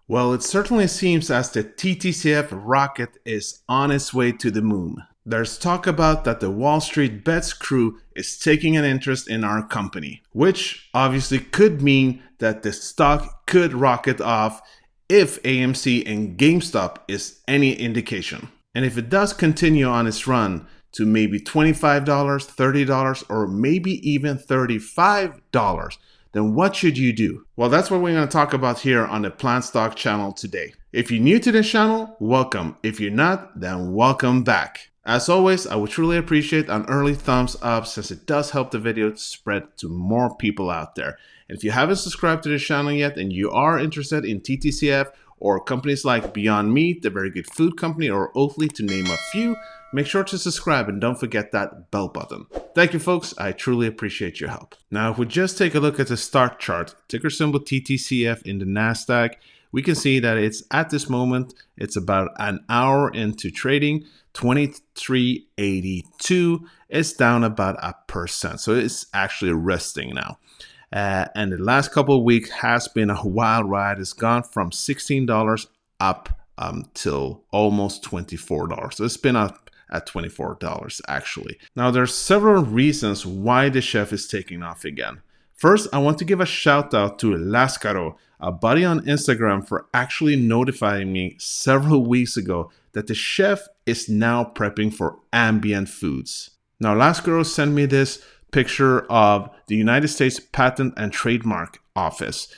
Well, it certainly seems as the TTCF rocket is on its way to the moon. There's talk about that the Wall Street Bets crew is taking an interest in our company, which obviously could mean that the stock could rocket off if AMC and GameStop is any indication. And if it does continue on its run to maybe $25, $30, or maybe even $35, then what should you do? Well, that's what we're going to talk about here on the PlantStock channel today. If you're new to this channel, welcome. If you're not, then welcome back. As always, I would truly appreciate an early thumbs up since it does help the video to spread to more people out there. And if you haven't subscribed to this channel yet and you are interested in TTCF or companies like Beyond Meat, the Very Good Food Company, or Oatly, to name a few, make sure to subscribe and don't forget that bell button. Thank you, folks. I truly appreciate your help. Now, if we just take a look at the start chart, ticker symbol TTCF in the NASDAQ, we can see that it's at this moment, it's about an hour into trading, 23.82. It's down about 1%. So it's actually resting now. And the last couple of weeks has been a wild ride. It's gone from $16 up till almost $24. So it's been up at $24 actually. Now there's several reasons why the chef is taking off again. First, I want to give a shout out to Lascaro, a buddy on Instagram, for actually notifying me several weeks ago that the chef is now prepping for ambient foods. Now Lascaro sent me this picture of the United States Patent and Trademark Office.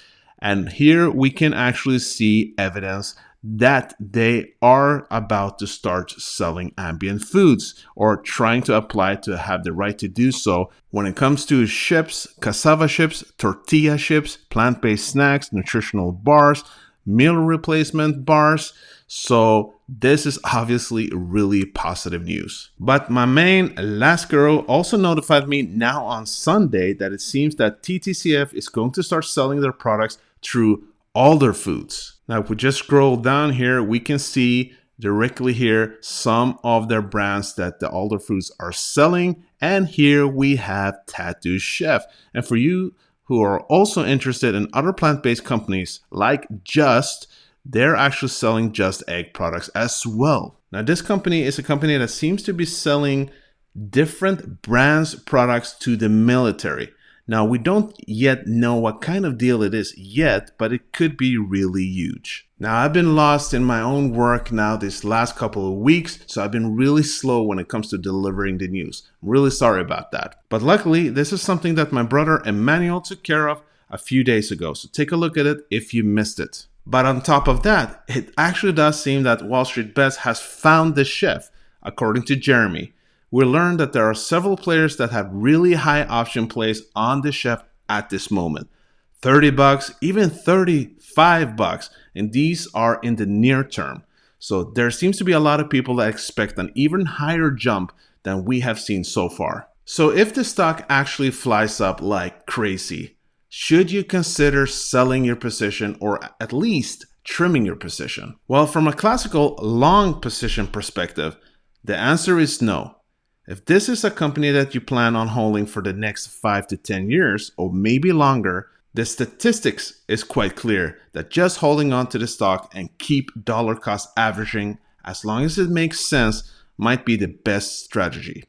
And here we can actually see evidence that they are about to start selling ambient foods or trying to apply to have the right to do so when it comes to chips, cassava chips, tortilla chips, plant-based snacks, nutritional bars, meal replacement bars. So this is obviously really positive news. But my main Lascaro also notified me now on Sunday that it seems that TTCF is going to start selling their products through Alder Foods. Now, if we just scroll down here, we can see directly here some of their brands that the Alder Foods are selling. And here we have Tattoo Chef. And for you who are also interested in other plant-based companies like Just, they're actually selling Just Egg products as well. Now, this company is a company that seems to be selling different brands products to the military. Now, we don't yet know what kind of deal it is yet, but it could be really huge. Now, I've been lost in my own work now this last couple of weeks, so I've been really slow when it comes to delivering the news. I'm really sorry about that. But luckily, this is something that my brother Emmanuel took care of a few days ago, so take a look at it if you missed it. But on top of that, it actually does seem that Wall Street Bets has found the chef, according to Jeremy. We learned that there are several players that have really high option plays on the chef at this moment. $30, even $35, and these are in the near term. So there seems to be a lot of people that expect an even higher jump than we have seen so far. So if the stock actually flies up like crazy, should you consider selling your position or at least trimming your position? Well, from a classical long position perspective, the answer is no. If this is a company that you plan on holding for the next 5 to 10 years or maybe longer, the statistics is quite clear that just holding on to the stock and keep dollar cost averaging as long as it makes sense might be the best strategy.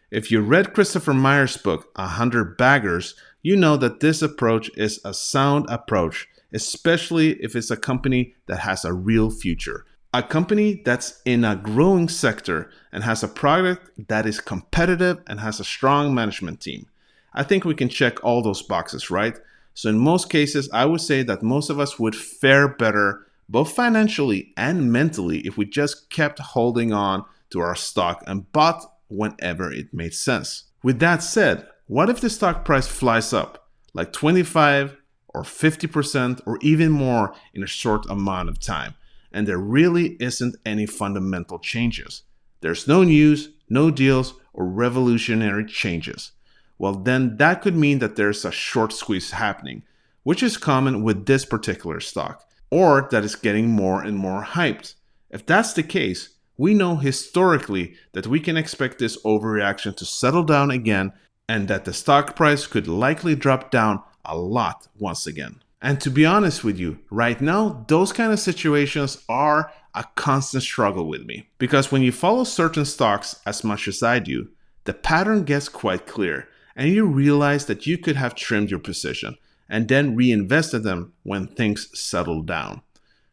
If you read Christopher Myers' book, 100 Baggers, you know that this approach is a sound approach, especially if it's a company that has a real future. A company that's in a growing sector and has a product that is competitive and has a strong management team. I think we can check all those boxes, right? So in most cases, I would say that most of us would fare better, both financially and mentally, if we just kept holding on to our stock and bought whenever it made sense. With that said, what if the stock price flies up like 25 or 50% or even more in a short amount of time? And there really isn't any fundamental changes. There's no news, no deals, or revolutionary changes. Well, then that could mean that there's a short squeeze happening, which is common with this particular stock, or that it's getting more and more hyped. If that's the case, we know historically that we can expect this overreaction to settle down again and that the stock price could likely drop down a lot once again. And to be honest with you, right now, those kind of situations are a constant struggle with me. Because when you follow certain stocks as much as I do, the pattern gets quite clear, and you realize that you could have trimmed your position and then reinvested them when things settle down.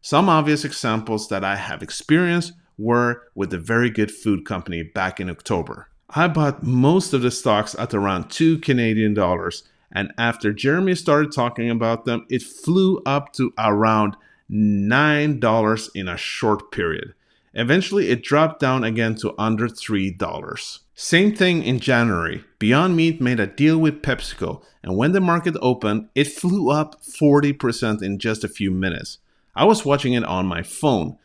Some obvious examples that I have experienced were with the very good food company back in October. I bought most of the stocks at around 2 Canadian dollars, and after Jeremy started talking about them, it flew up to around $9 in a short period. Eventually, it dropped down again to under $3. Same thing in January. Beyond Meat made a deal with PepsiCo, and when the market opened, it flew up 40% in just a few minutes. I was watching it on my phone.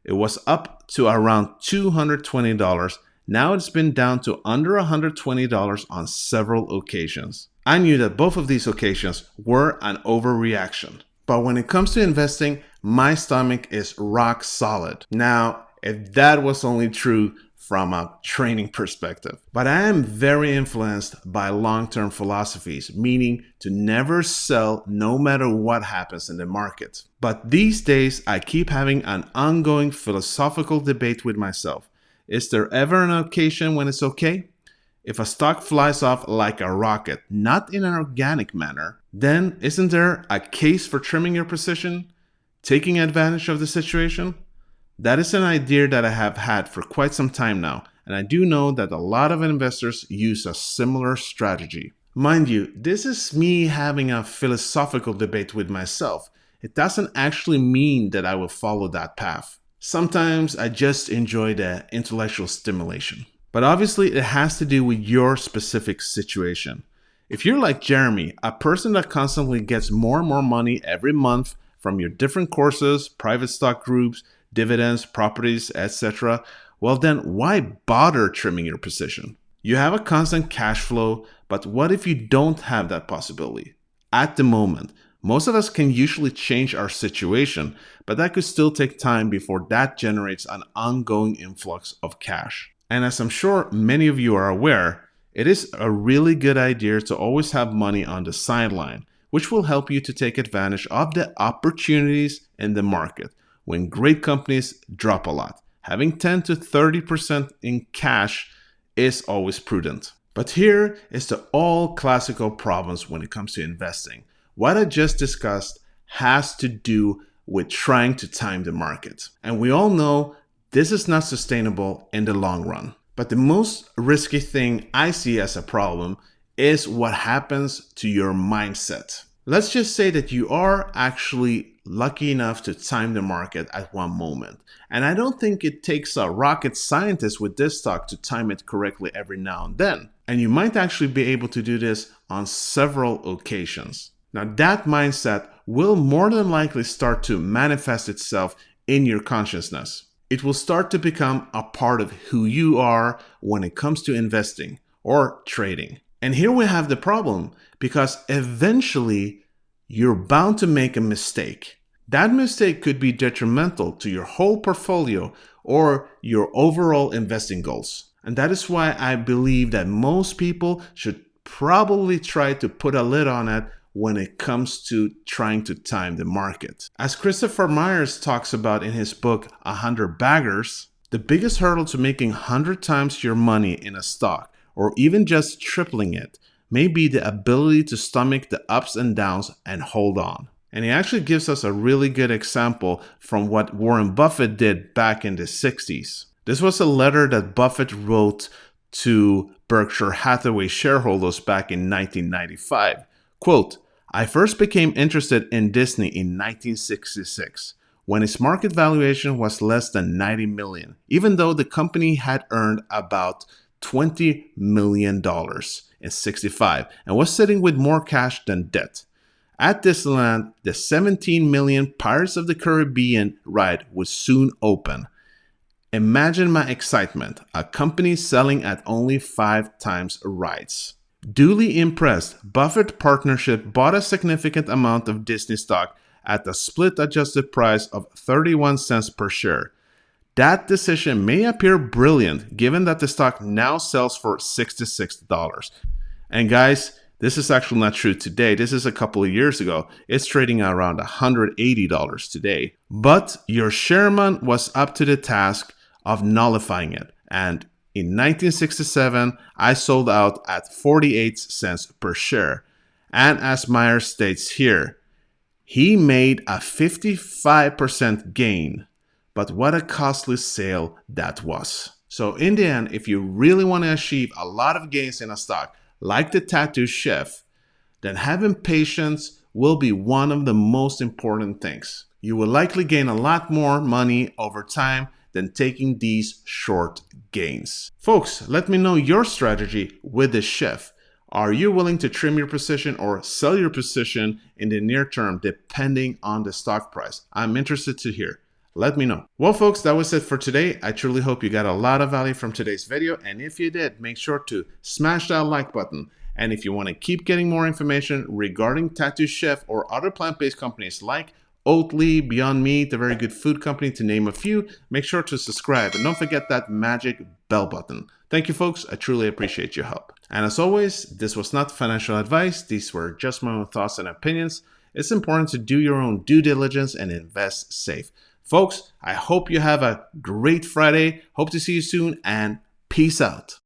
It was up to around $220. Now it's been down to under $120 on several occasions. I knew that both of these occasions were an overreaction. But when it comes to investing, my stomach is rock solid. Now, if that was only true from a training perspective. But I am very influenced by long-term philosophies, meaning to never sell no matter what happens in the market. But these days, I keep having an ongoing philosophical debate with myself. Is there ever an occasion when it's okay? If a stock flies off like a rocket, not in an organic manner, then isn't there a case for trimming your position, taking advantage of the situation? That is an idea that I have had for quite some time now, and I do know that a lot of investors use a similar strategy. Mind you, this is me having a philosophical debate with myself. It doesn't actually mean that I will follow that path. Sometimes I just enjoy the intellectual stimulation. But obviously it has to do with your specific situation. If you're like Jeremy, a person that constantly gets more and more money every month from your different courses, private stock groups, dividends, properties, etc., well then why bother trimming your position? You have a constant cash flow, but what if you don't have that possibility? At the moment, most of us can usually change our situation, but that could still take time before that generates an ongoing influx of cash. And as I'm sure many of you are aware, it is a really good idea to always have money on the sideline, which will help you to take advantage of the opportunities in the market. When great companies drop a lot, having 10 to 30% in cash is always prudent. But here is the all classical problems when it comes to investing. What I just discussed has to do with trying to time the market. And we all know this is not sustainable in the long run. But the most risky thing I see as a problem is what happens to your mindset. Let's just say that you are actually lucky enough to time the market at one moment. And I don't think it takes a rocket scientist with this stock to time it correctly every now and then. And you might actually be able to do this on several occasions. Now that mindset will more than likely start to manifest itself in your consciousness. It will start to become a part of who you are when it comes to investing or trading. And here we have the problem, because eventually you're bound to make a mistake. That mistake could be detrimental to your whole portfolio or your overall investing goals. And that is why I believe that most people should probably try to put a lid on it when it comes to trying to time the market. As Christopher Myers talks about in his book, 100 Baggers, the biggest hurdle to making 100 times your money in a stock, or even just tripling it, may be the ability to stomach the ups and downs and hold on. And he actually gives us a really good example from what Warren Buffett did back in the 60s. This was a letter that Buffett wrote to Berkshire Hathaway shareholders back in 1995. Quote, "I first became interested in Disney in 1966, when its market valuation was less than $90 million, even though the company had earned about $20 million in 65 and was sitting with more cash than debt. At Disneyland, the $17 million Pirates of the Caribbean ride would soon open. Imagine my excitement, a company selling at only 5 times rides." Duly impressed, Buffett Partnership bought a significant amount of Disney stock at the split-adjusted price of 31 cents per share. That decision may appear brilliant given that the stock now sells for $66. And guys, This is actually not true today. This is a couple of years ago. It's trading at around $180 today. But your chairman was up to the task of nullifying it. And in 1967, I sold out at 48 cents per share. And as Meyer states here, he made a 55% gain. But what a costly sale that was. So in the end, if you really want to achieve a lot of gains in a stock, like the tattoo chef, then having patience will be one of the most important things. You will likely gain a lot more money over time than taking these short gains. Folks, let me know your strategy with the chef. Are you willing to trim your position or sell your position in the near term depending on the stock price? I'm interested to hear. Let me know. Well, folks, that was it for today. I truly hope you got a lot of value from today's video. And if you did, make sure to smash that like button. And if you want to keep getting more information regarding Tattoo Chef or other plant-based companies like Oatly, Beyond Meat, the very good food company, to name a few, make sure to subscribe and don't forget that magic bell button. Thank you, folks. I truly appreciate your help. And as always, this was not financial advice. These were just my own thoughts and opinions. It's important to do your own due diligence and invest safe. Folks, I hope you have a great Friday. Hope to see you soon and peace out.